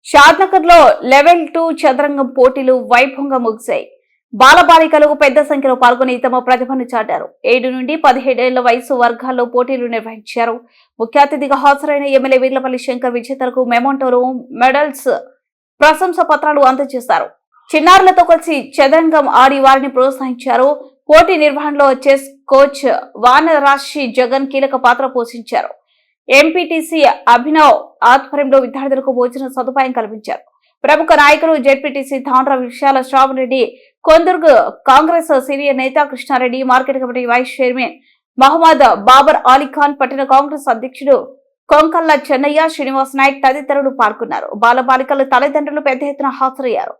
షాద్నగర్ లో లెవెల్ 2 చదరంగం పోటీలు వైభవంగా ముగిశాయి. బాలబాలికలు పెద్ద సంఖ్యలో పాల్గొని తమ ప్రతిభను చాటారు. 7 నుండి 17 ఏళ్ల వయసు వర్గాల్లో పోటీలు నిర్వహించారు. ముఖ్య అతిథిగా హాజరైన ఎమ్మెల్యే వీర్లపల్లి శంకర్ విజేతలకు మెమోంటోలు, మెడల్స్, ప్రశంసా పత్రాలు అందజేశారు. చిన్నారులతో కలిసి చదరంగం ఆడి వారిని ప్రోత్సహించారు. పోటీ నిర్వహణలో చెస్ కోచ్ వానరాశి జగన్ కీలక పాత్ర పోషించారు. ఎంపీటీసీ అభినవ్ ఆధ్వర్యంలో విద్యార్థులకు భోజన సదుపాయం కల్పించారు. ప్రముఖ నాయకులు జెడ్పీటీసీ తాండ్ర విశాల శ్రావణరెడ్డి, కొందుర్గ్ కాంగ్రెస్ సీనియర్ నేత Krishna Reddy, market committee vice chairman Mohammed Babar Ali Khan, పట్టణ కాంగ్రెస్ అధ్యక్షుడు కొంకల్ల చెన్నయ్య, శ్రీనివాస్ నాయక్ తదితరులు పాల్గొన్నారు. బాలబాలికల తల్లిదండ్రులు పెద్ద ఎత్తున హాజరయ్యారు.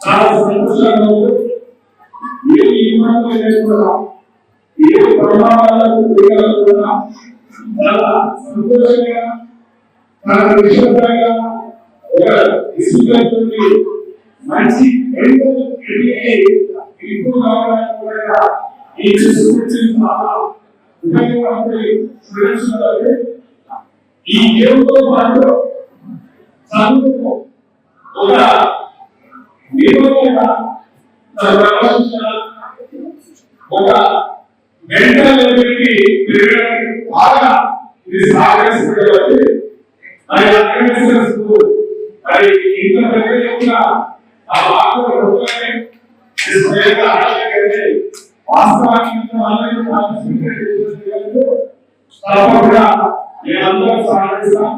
చాలా సంతోషంగా ఏ ఇబ్బంది లేకుండా ఏ ప్రమాదాలకు తిరగకుండా చాలా సంతోషంగా చాలా నిశ్శబ్దంగా ఒక ఇసుకతోటి మంచి ఎంతో ఎక్కువ కావడానికి కూడా ఈ స్కూల్స్ చాలా ఉపయోగపడే స్టూడెంట్స్ ఉన్నారు. ఈ గేమ్తో పాటు చదువుకు ఒక నియమంగా ఒక మెంటల్ ఎబిలిటీ పెరగడానికి బాగా ఇది సహకరిస్తుంది. మరి అకాడమిక్స్ మరి ఇంత పెద్ద యొక్క ఆ వాస్తవానికి తప్పకుండా మేమందరం సహకరిస్తాం.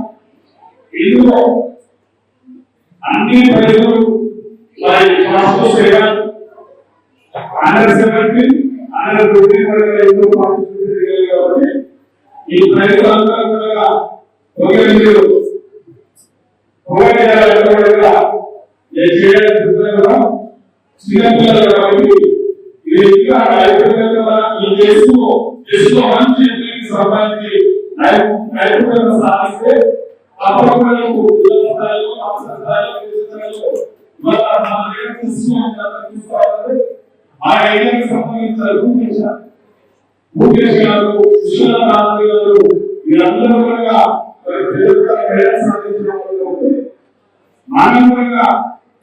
ఇందులో అన్ని ప్రజలు మరి అండర్ 17 అండర్ 15 కాబట్టి ఈ ప్రజలందరూ కూడా ఒకే మీరు చిన్నపిల్లలు కాబట్టి ఇది ఇంకా ఈ దేశంలో మంచి సంబంధించి నైపుణ్యం సాధిస్తే అప్పటివరకు జిల్లా స్థాయిలో రాష్ట్ర స్థాయిలో దేశ స్థాయిలో ఇవాళ మన దగ్గర తీసుకోవాలి. ఆ ఐడియాకి సంబంధించిన భూకేష్ గారు, విశ్వనాథ్ గారు వీరందరూ కూడా సాధించిన మానవులుగా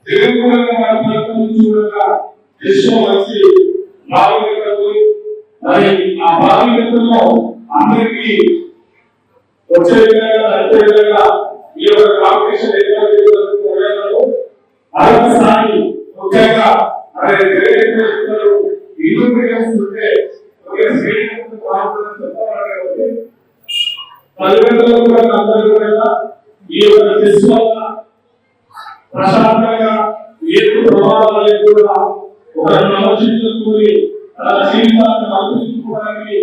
జగన్మోహన్ నుంచి కూడా విశ్వం వచ్చి భాగవతులు మరి ఆ భాగవతుల్లో అందరికీ వచ్చే విధంగా ఈ యొక్క కాంపిటీషన్ మరొకసారి ముఖ్యంగా తల్లిదండ్రులు కూడా అందరూ కూడా ఈ యొక్క చెస్ వల్ల ప్రశాంతంగా ఏ ప్రమాదాలు లేకుండా ఒక నవశిక్షకుని తన జీవితాన్ని ఆలోచించుకోవడానికి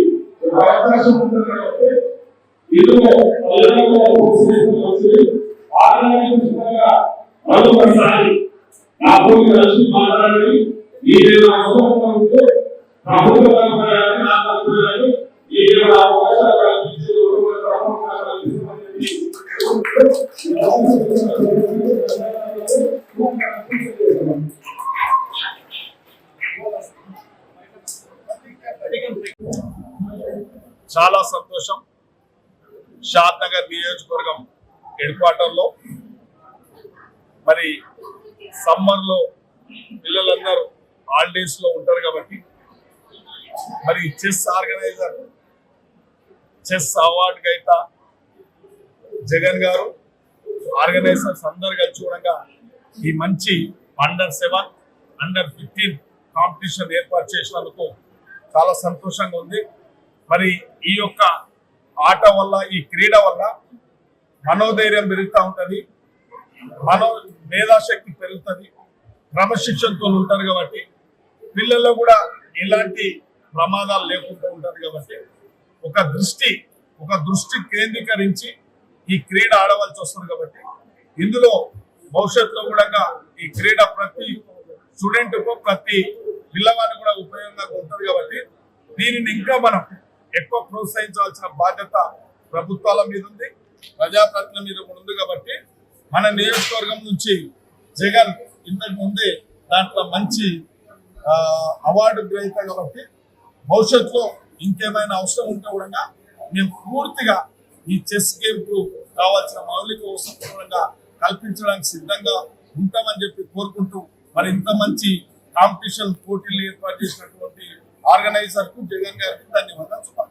ఒక అవకాశం ఉంటుంది కాబట్టి ఇందులో మరొకసారి నా భూమి కలిసి మాట్లాడి ఈ అవసరం ఉంటే ప్రభుత్వ ఈ అవకాశాలు కల్పించి చాలా సంతోషం. షాద్ నగర్ నియోజకవర్గం హెడ్ క్వార్టర్ లో మరి సమ్మర్ లో పిల్లలందరూ హాలిడేస్ లో ఉంటారు కాబట్టి మరి చెస్ ఆర్గనైజర్ చెస్ అవార్డు గైతా జగన్ గారు ఆర్గనైజర్స్ అందరు కలిసి చూడగా ఈ మంచి అండర్-7 అండర్-15 కాంపిటీషన్ ఏర్పాటు చేసినందుకు చాలా సంతోషంగా ఉంది. మరి ఈ యొక్క ఆట వల్ల ఈ క్రీడ వల్ల మనోధైర్యం పెరుగుతూ ఉంటుంది, మేధాశక్తి పెరుగుతుంది, క్రమశిక్షణతో ఉంటారు కాబట్టి పిల్లల్లో కూడా ఎలాంటి ప్రమాదాలు లేకుండా ఉంటారు కాబట్టి ఒక దృష్టి కేంద్రీకరించి ఈ క్రీడ ఆడవలసి వస్తుంది కాబట్టి ఇందులో భవిష్యత్తులో కూడా ఈ క్రీడ ప్రతి స్టూడెంట్ ప్రతి పిల్లవాడికి కూడా ఉపయోగంగా ఉంటుంది కాబట్టి దీనిని ఇంకా మనం ఎక్కువ ప్రోత్సహించాల్సిన బాధ్యత ప్రభుత్వాల మీద ఉంది, ప్రజాప్రతినిధుల మీద ఉంది కాబట్టి మన నియోజకవర్గం నుంచి జగన్ ఇంతకు ముందే దాంట్లో మంచి అవార్డు గ్రహీత కాబట్టి భవిష్యత్తులో ఇంకేమైనా అవసరం ఉంటే కూడా మేము పూర్తిగా ఈ చెస్ గేమ్ కు కావాల్సిన మౌలిక వసతులు కల్పించడానికి సిద్ధంగా ఉంటామని చెప్పి కోరుకుంటూ మరి ఇంత మంచి కాంపిటీషన్ పోటీలు ఏర్పాటు చేసినటువంటి ఆర్గనైజర్ కు జగన్ గారికి ధన్యవాదాలు.